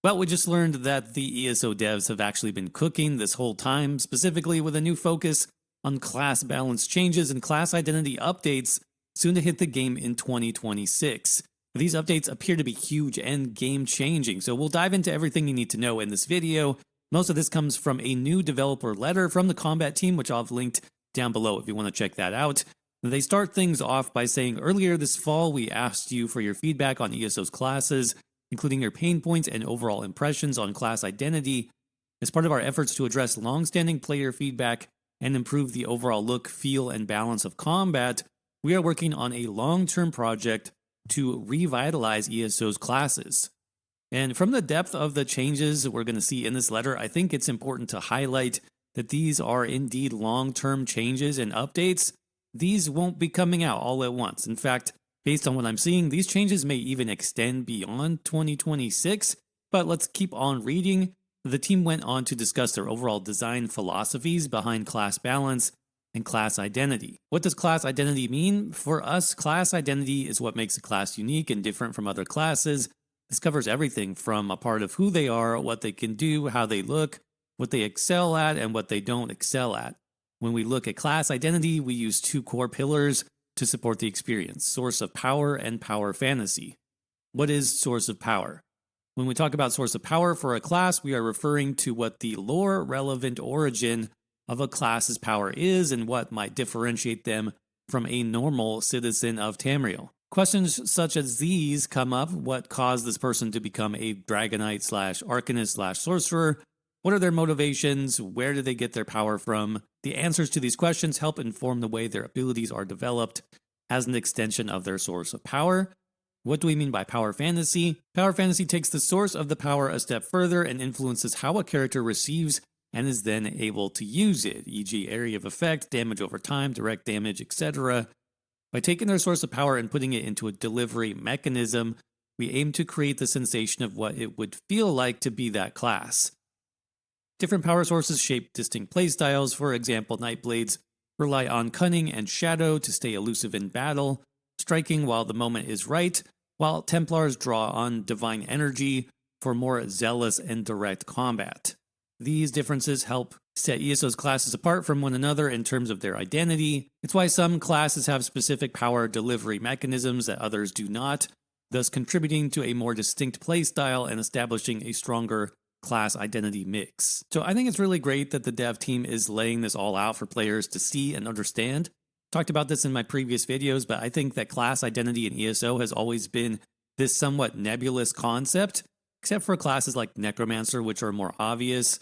Well, we just learned that the ESO devs have actually been cooking this whole time, specifically with a new focus on class balance changes and class identity updates soon to hit the game in 2026. These updates appear to be huge and game changing, so we'll dive into everything you need to know in this video. Most of this comes from a new developer letter from the combat team, which I've linked down below if you want to check that out. They start things off by saying, earlier this fall we asked you for your feedback on ESO's classes, including your pain points and overall impressions on class identity. As part of our efforts to address long-standing player feedback and improve the overall look, feel, and balance of combat, we are working on a long-term project to revitalize ESO's classes. And from the depth of the changes we're going to see in this letter, I think it's important to highlight that these are indeed long-term changes and updates. These won't be coming out all at once. In fact, based on what I'm seeing, these changes may even extend beyond 2026, but let's keep on reading. The team went on to discuss their overall design philosophies behind class balance and class identity. What does class identity mean? For us, class identity is what makes a class unique and different from other classes. This covers everything from a part of who they are, what they can do, how they look, what they excel at, and what they don't excel at. When we look at class identity, we use two core pillars to support the experience: source of power and power fantasy. What is source of power? When we talk about source of power for a class, we are referring to what the lore-relevant origin of a class's power is and what might differentiate them from a normal citizen of Tamriel. Questions such as these come up: what caused this person to become a Dragonknight / Arcanist / Sorcerer? What are their motivations? Where do they get their power from? The answers to these questions help inform the way their abilities are developed as an extension of their source of power. What do we mean by power fantasy? Power fantasy takes the source of the power a step further and influences how a character receives and is then able to use it, e.g. area of effect, damage over time, direct damage, etc. By taking their source of power and putting it into a delivery mechanism, we aim to create the sensation of what it would feel like to be that class. Different power sources shape distinct playstyles. For example, Nightblades rely on cunning and shadow to stay elusive in battle, striking while the moment is right, while Templars draw on divine energy for more zealous and direct combat. These differences help set ESO's classes apart from one another in terms of their identity. It's why some classes have specific power delivery mechanisms that others do not, thus contributing to a more distinct playstyle and establishing a stronger class identity mix. So I think it's really great that the dev team is laying this all out for players to see and understand. Talked about this in my previous videos, but I think that class identity in ESO has always been this somewhat nebulous concept, except for classes like Necromancer, which are more obvious.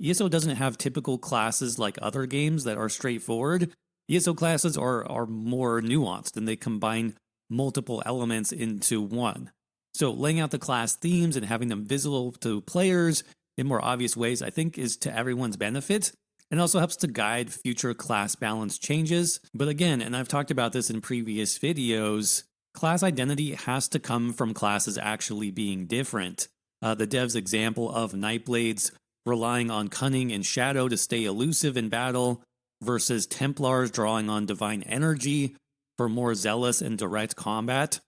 ESO doesn't have typical classes like other games that are straightforward. ESO classes are more nuanced, and they combine multiple elements into one. So laying out the class themes and having them visible to players in more obvious ways, I think, is to everyone's benefit, and also helps to guide future class balance changes. But again, and I've talked about this in previous videos, class identity has to come from classes actually being different. The dev's example of Nightblades relying on cunning and shadow to stay elusive in battle versus Templars drawing on divine energy for more zealous and direct combat.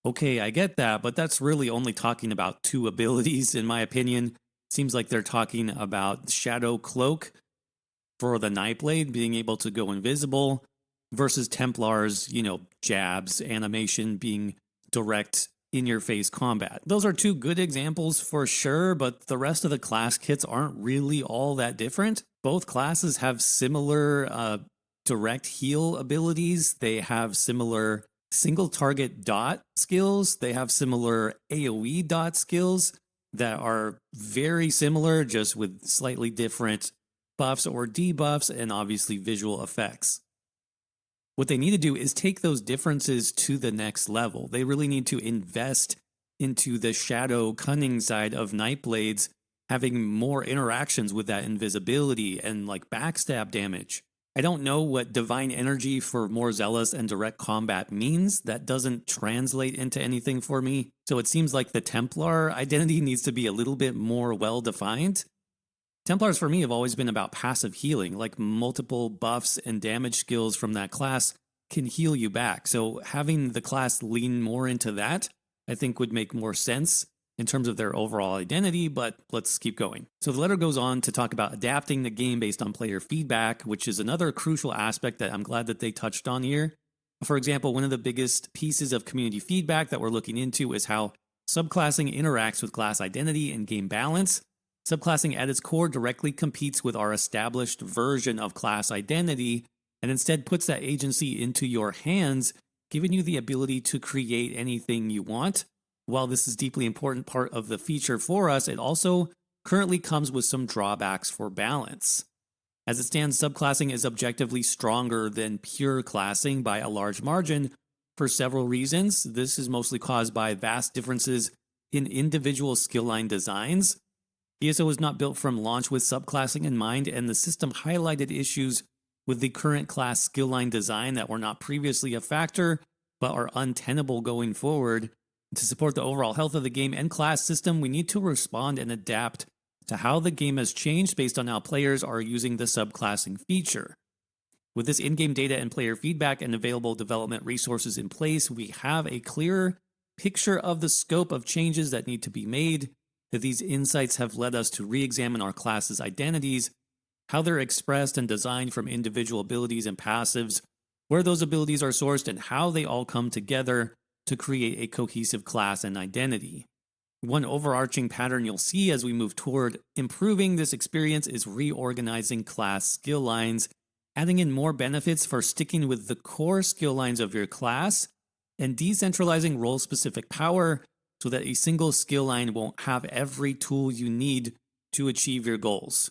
Okay, I get that, but that's really only talking about two abilities, in my opinion. Seems like they're talking about Shadow Cloak for the Nightblade, being able to go invisible, versus Templars, jabs, animation, being direct in-your-face combat. Those are two good examples for sure, but the rest of the class kits aren't really all that different. Both classes have similar direct heal abilities. They have similar single target dot skills. They have similar AoE dot skills that are very similar, just with slightly different buffs or debuffs and obviously visual effects. What they need to do is take those differences to the next level. They really need to invest into the shadow cunning side of Nightblades, having more interactions with that invisibility and like backstab damage. I don't know what divine energy for more zealous and direct combat means. That doesn't translate into anything for me. So it seems like the Templar identity needs to be a little bit more well-defined. Templars for me have always been about passive healing, like multiple buffs and damage skills from that class can heal you back. So having the class lean more into that, I think would make more sense. in terms of their overall identity, but let's keep going. So the letter goes on to talk about adapting the game based on player feedback, which is another crucial aspect that I'm glad that they touched on here. For example, one of the biggest pieces of community feedback that we're looking into is how subclassing interacts with class identity and game balance. Subclassing at its core directly competes with our established version of class identity and instead puts that agency into your hands, giving you the ability to create anything you want. While this is a deeply important part of the feature for us, it also currently comes with some drawbacks for balance. As it stands, subclassing is objectively stronger than pure classing by a large margin for several reasons. This is mostly caused by vast differences in individual skill line designs. ESO was not built from launch with subclassing in mind, and the system highlighted issues with the current class skill line design that were not previously a factor, but are untenable going forward. To support the overall health of the game and class system, we need to respond and adapt to how the game has changed based on how players are using the subclassing feature. With this in-game data and player feedback and available development resources in place, we have a clearer picture of the scope of changes that need to be made. That these insights have led us to re-examine our class's identities, how they're expressed and designed from individual abilities and passives, where those abilities are sourced, and how they all come together to create a cohesive class and identity. One overarching pattern you'll see as we move toward improving this experience is reorganizing class skill lines, adding in more benefits for sticking with the core skill lines of your class, and decentralizing role-specific power so that a single skill line won't have every tool you need to achieve your goals.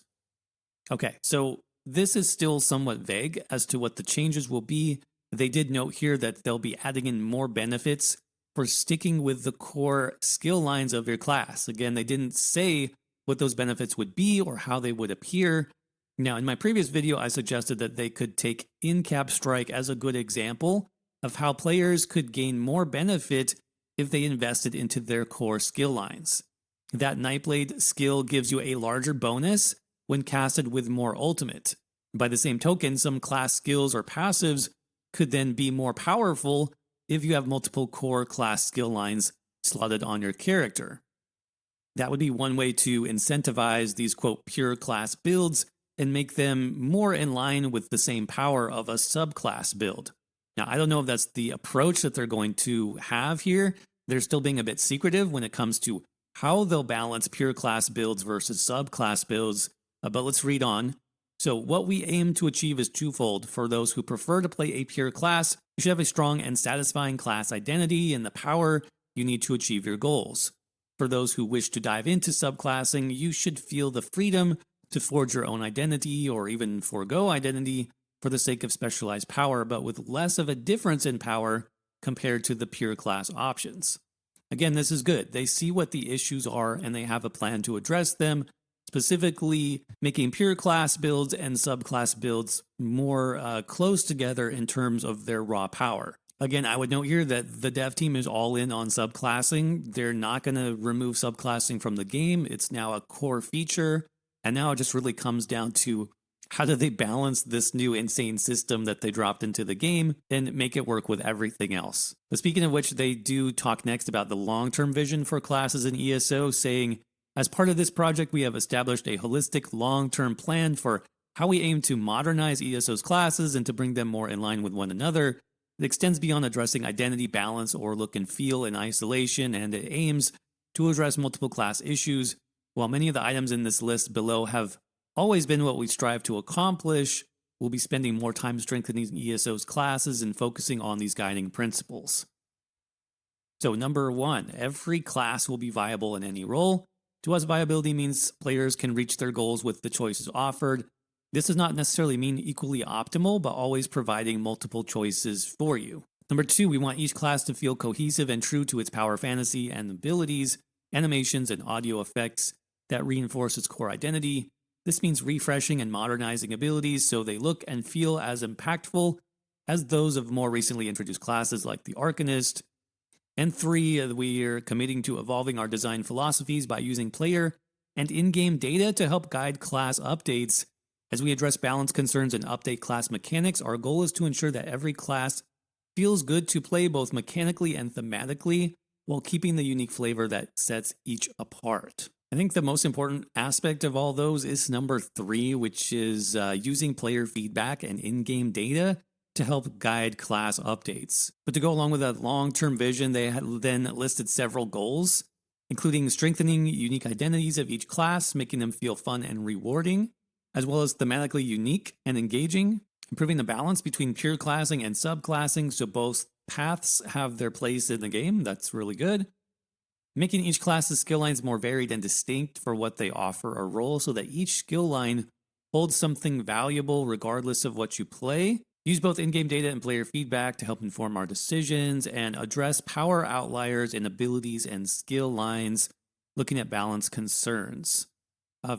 Okay, so this is still somewhat vague as to what the changes will be. They did note here that they'll be adding in more benefits for sticking with the core skill lines of your class. Again, they didn't say what those benefits would be or how they would appear. Now, in my previous video, I suggested that they could take In-Cap Strike as a good example of how players could gain more benefit if they invested into their core skill lines. That Nightblade skill gives you a larger bonus when casted with more ultimate. By the same token, some class skills or passives could then be more powerful if you have multiple core class skill lines slotted on your character. That would be one way to incentivize these quote pure class builds and make them more in line with the same power of a subclass build. Now, I don't know if that's the approach that they're going to have here. They're still being a bit secretive when it comes to how they'll balance pure class builds versus subclass builds, but let's read on. So what we aim to achieve is twofold. For those who prefer to play a pure class, you should have a strong and satisfying class identity and the power you need to achieve your goals. For those who wish to dive into subclassing, you should feel the freedom to forge your own identity or even forego identity for the sake of specialized power, but with less of a difference in power compared to the pure class options. Again, this is good. They see what the issues are and they have a plan to address them, specifically making pure class builds and subclass builds more close together in terms of their raw power. Again, I would note here that the dev team is all in on subclassing. They're not going to remove subclassing from the game. It's now a core feature. And now it just really comes down to how do they balance this new insane system that they dropped into the game and make it work with everything else. But speaking of which, they do talk next about the long-term vision for classes in ESO, saying, as part of this project, we have established a holistic long-term plan for how we aim to modernize ESO's classes and to bring them more in line with one another. It extends beyond addressing identity balance or look and feel in isolation, and it aims to address multiple class issues. While many of the items in this list below have always been what we strive to accomplish, we'll be spending more time strengthening ESO's classes and focusing on these guiding principles. So number 1, every class will be viable in any role. To us, viability means players can reach their goals with the choices offered. This does not necessarily mean equally optimal, but always providing multiple choices for you. Number 2, we want each class to feel cohesive and true to its power fantasy and abilities, animations, and audio effects that reinforce its core identity. This means refreshing and modernizing abilities so they look and feel as impactful as those of more recently introduced classes like the Arcanist. And 3, we are committing to evolving our design philosophies by using player and in-game data to help guide class updates. As we address balance concerns and update class mechanics, our goal is to ensure that every class feels good to play both mechanically and thematically. while keeping the unique flavor that sets each apart. I think the most important aspect of all those is number 3, which is using player feedback and in-game data to help guide class updates. But to go along with that long-term vision, they had then listed several goals, including strengthening unique identities of each class, making them feel fun and rewarding, as well as thematically unique and engaging, improving the balance between pure classing and subclassing so both paths have their place in the game. That's really good. Making each class's skill lines more varied and distinct for what they offer or role so that each skill line holds something valuable regardless of what you play. Use both in-game data and player feedback to help inform our decisions and address power outliers in abilities and skill lines, looking at balance concerns.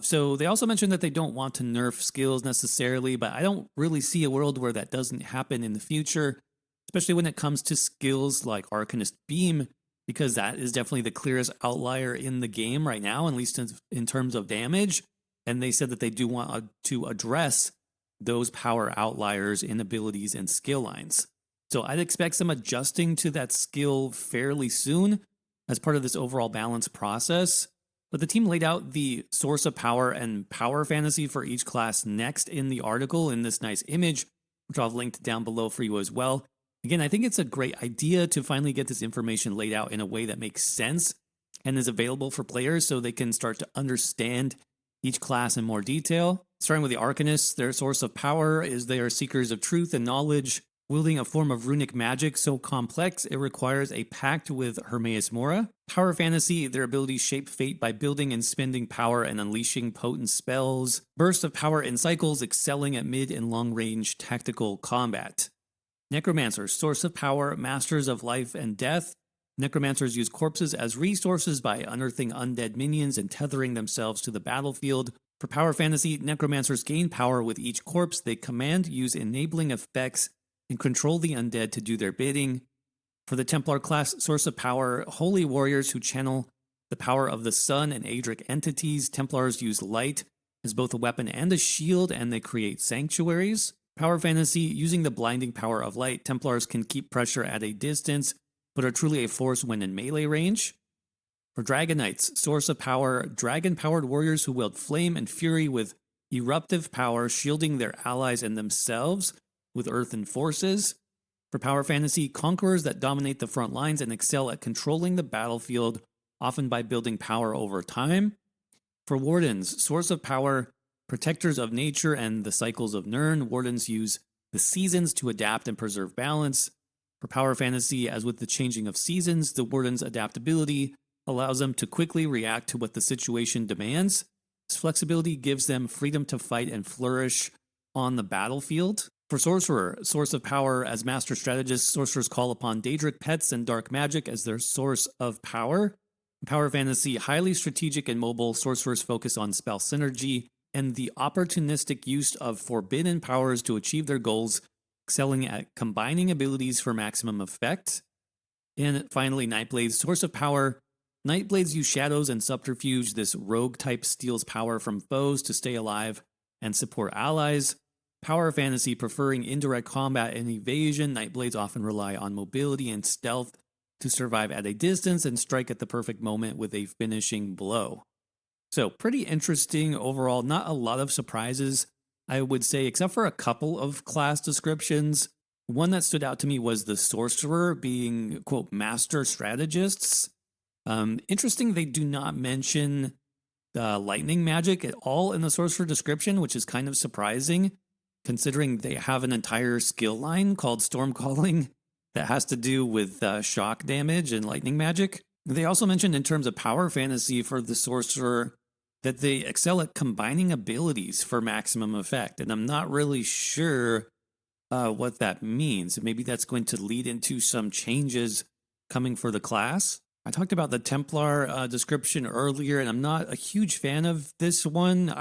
So they also mentioned that they don't want to nerf skills necessarily, but I don't really see a world where that doesn't happen in the future, especially when it comes to skills like Arcanist Beam, because that is definitely the clearest outlier in the game right now, at least in terms of damage. And they said that they do want to address those power outliers in abilities and skill lines. So I'd expect some adjusting to that skill fairly soon as part of this overall balance process. But the team laid out the source of power and power fantasy for each class next in the article in this nice image, which I'll have linked down below for you as well. Again, I think it's a great idea to finally get this information laid out in a way that makes sense and is available for players so they can start to understand each class in more detail. Starting with the Arcanists, their source of power is they are seekers of truth and knowledge, wielding a form of runic magic so complex it requires a pact with Hermaeus Mora. Power fantasy, their abilities shape fate by building and spending power and unleashing potent spells. Bursts of power in cycles, excelling at mid and long range tactical combat. Necromancers, source of power, masters of life and death. Necromancers use corpses as resources by unearthing undead minions and tethering themselves to the battlefield. For power fantasy, necromancers gain power with each corpse they command, use enabling effects, and control the undead to do their bidding. For the Templar class, source of power, holy warriors who channel the power of the sun and Adric entities. Templars use light as both a weapon and a shield, and they create sanctuaries. Power fantasy, using the blinding power of light, Templars can keep pressure at a distance, but are truly a force when in melee range. For Dragonites, source of power, dragon-powered warriors who wield flame and fury with eruptive power, shielding their allies and themselves with earthen forces. For power fantasy, conquerors that dominate the front lines and excel at controlling the battlefield, often by building power over time. For wardens, source of power, protectors of nature and the cycles of Nirn, wardens use the seasons to adapt and preserve balance. For power fantasy, as with the changing of seasons, the warden's adaptability allows them to quickly react to what the situation demands. This flexibility gives them freedom to fight and flourish on the battlefield. For sorcerer, source of power, as master strategists, sorcerers call upon Daedric pets and dark magic as their source of power. In power fantasy, highly strategic and mobile, sorcerers focus on spell synergy and the opportunistic use of forbidden powers to achieve their goals, excelling at combining abilities for maximum effect. And finally, Nightblades, source of power. Nightblades use shadows and subterfuge. This rogue type steals power from foes to stay alive and support allies. Power fantasy, preferring indirect combat and evasion, Nightblades often rely on mobility and stealth to survive at a distance and strike at the perfect moment with a finishing blow. So pretty interesting overall, not a lot of surprises, I would say, except for a couple of class descriptions. One that stood out to me was the sorcerer being, quote, master strategists. Interesting, they do not mention the lightning magic at all in the sorcerer description, which is kind of surprising, considering they have an entire skill line called Storm Calling that has to do with shock damage and lightning magic. They also mentioned in terms of power fantasy for the sorcerer that they excel at combining abilities for maximum effect, and I'm not really sure what that means. Maybe that's going to lead into some changes coming for the class. I talked about the Templar description earlier, and I'm not a huge fan of this one.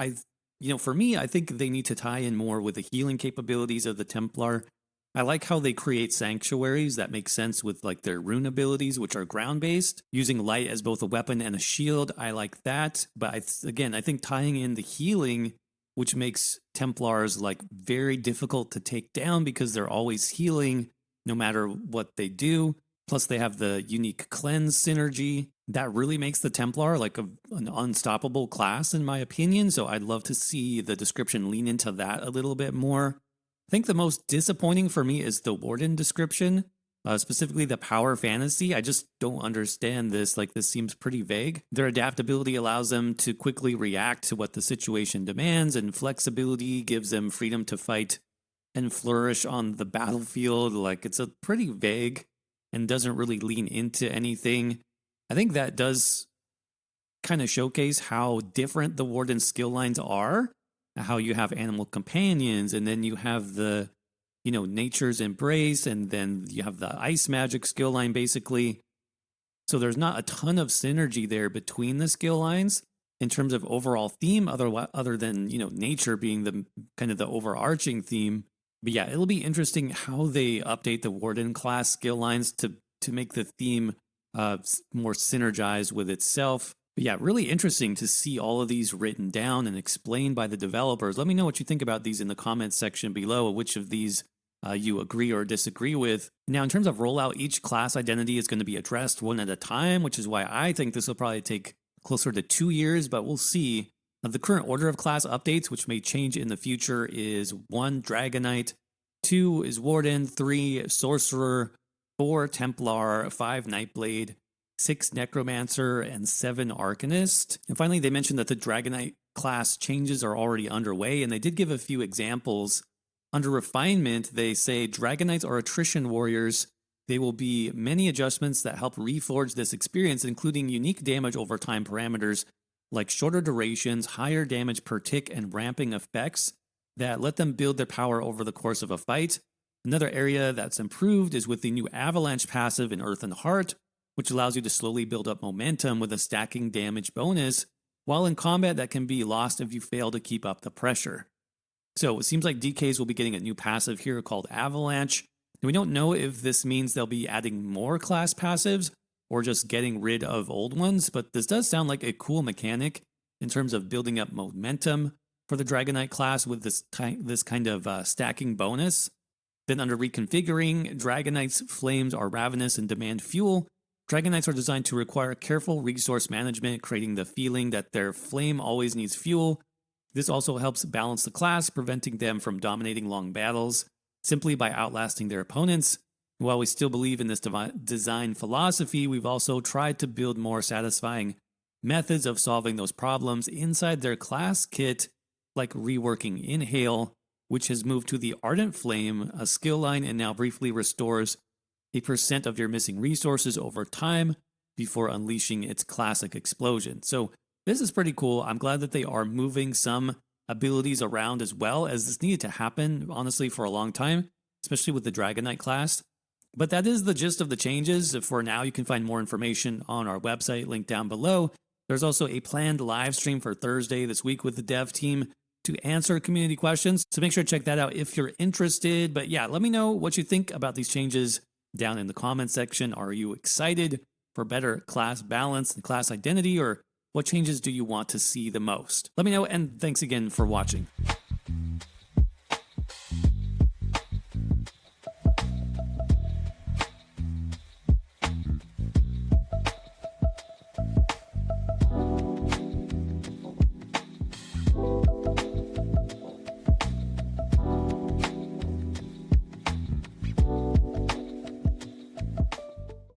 For me, I think they need to tie in more with the healing capabilities of the Templar. I like how they create sanctuaries that make sense with like their rune abilities, which are ground-based, using light as both a weapon and a shield. I like that. But I think tying in the healing, which makes Templars like very difficult to take down because they're always healing no matter what they do. Plus, they have the unique cleanse synergy that really makes the Templar like an unstoppable class, in my opinion. So I'd love to see the description lean into that a little bit more. I think the most disappointing for me is the Warden description, specifically the power fantasy. I just don't understand this. Like, this seems pretty vague. Their adaptability allows them to quickly react to what the situation demands, and flexibility gives them freedom to fight and flourish on the battlefield. Like, it's a pretty vague and doesn't really lean into anything. I think that does kind of showcase how different the Warden skill lines are, how you have animal companions, and then you have the, nature's embrace, and then you have the ice magic skill line, basically. So there's not a ton of synergy there between the skill lines in terms of overall theme, other than, nature being the kind of the overarching theme. But yeah, it'll be interesting how they update the Warden class skill lines to make the theme more synergized with itself. But yeah, really interesting to see all of these written down and explained by the developers. Let me know what you think about these in the comments section below, which of these you agree or disagree with. Now, in terms of rollout, each class identity is going to be addressed one at a time, which is why I think this will probably take closer to 2 years, but we'll see. The current order of class updates, which may change in the future, is 1. Dragonknight, 2 is Warden, 3 Sorcerer, 4 Templar, 5 Nightblade, 6 Necromancer, and 7 Arcanist. And finally, they mentioned that the Dragonknight class changes are already underway, and they did give a few examples. Under refinement, they say Dragoknights are attrition warriors. There will be many adjustments that help reforge this experience, including unique damage over time parameters like shorter durations, higher damage per tick, and ramping effects that let them build their power over the course of a fight. Another area that's improved is with the new Avalanche passive in Earthen Heart, which allows you to slowly build up momentum with a stacking damage bonus, while in combat that can be lost if you fail to keep up the pressure. So it seems like DKs will be getting a new passive here called Avalanche. And we don't know if this means they'll be adding more class passives or just getting rid of old ones, but this does sound like a cool mechanic in terms of building up momentum for the Dragonknight class with this kind of stacking bonus. Then under reconfiguring, Dragoknight's flames are ravenous and demand fuel. Dragoknights are designed to require careful resource management, creating the feeling that their flame always needs fuel. This also helps balance the class, preventing them from dominating long battles simply by outlasting their opponents. While we still believe in this design philosophy, we've also tried to build more satisfying methods of solving those problems inside their class kit, like reworking Inhale, which has moved to the Ardent Flame, a skill line, and now briefly restores a % of your missing resources over time before unleashing its classic explosion. So this is pretty cool. I'm glad that they are moving some abilities around as well, as this needed to happen, honestly, for a long time, especially with the Dragonknight class. But that is the gist of the changes. For now, you can find more information on our website, linked down below. There's also a planned live stream for Thursday this week with the dev team to answer community questions. So make sure to check that out if you're interested. But yeah, let me know what you think about these changes down in the comment section. Are you excited for better class balance and class identity, or what changes do you want to see the most? Let me know, and thanks again for watching.